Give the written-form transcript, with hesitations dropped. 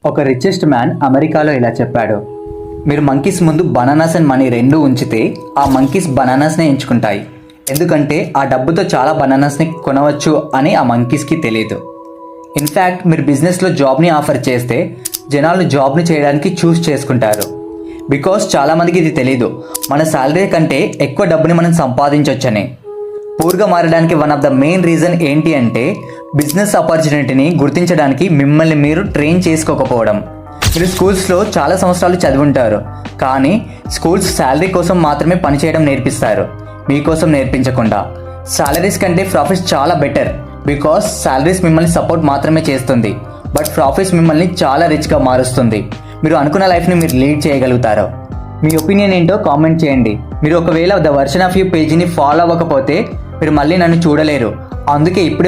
ఒక richest man అమెరికాలో ఇలా చెప్పాడు, మీరు మంకీస్ ముందు బనానాస్ అండ్ మనీ రెండూ ఉంచితే ఆ మంకీస్ బనానాస్నే ఎంచుకుంటాయి. ఎందుకంటే ఆ డబ్బుతో చాలా బనానాస్ని కొనవచ్చు అని ఆ మంకీస్కి తెలియదు. ఇన్ఫ్యాక్ట్ మీరు బిజినెస్లో జాబ్ని ఆఫర్ చేస్తే జనాలు జాబ్ని చేయడానికి చూస్ చేసుకుంటారు. బికాస్ చాలామందికి ఇది తెలీదు, మన శాలరీ కంటే ఎక్కువ డబ్బుని మనం సంపాదించవచ్చని. పూర్గా మారడానికి one of the main reason ఏంటి అంటే బిజినెస్ ఆపర్చునిటీని గుర్తించడానికి మిమ్మల్ని మీరు ట్రైన్ చేసుకోకపోవడం. మీరు స్కూల్స్లో చాలా సంవత్సరాలు చదివుంటారు, కానీ స్కూల్స్ శాలరీ కోసం మాత్రమే పనిచేయడం నేర్పిస్తారు, మీకోసం నేర్పించకుండా. సాలరీస్ కంటే ప్రాఫిట్స్ చాలా బెటర్. బికాస్ సాలరీస్ మిమ్మల్ని సపోర్ట్ మాత్రమే చేస్తుంది, బట్ ప్రాఫిట్స్ మిమ్మల్ని చాలా రిచ్గా మారుస్తుంది. మీరు అనుకున్న లైఫ్ని మీరు లీడ్ చేయగలుగుతారు. మీ ఒపీనియన్ ఏంటో కామెంట్ చేయండి. మీరు ఒకవేళ ద వర్షన్ ఆఫ్ యూ పేజీని ఫాలో అవ్వకపోతే మీరు మళ్ళీ నన్ను చూడలేరు. అందుకే ఇప్పుడే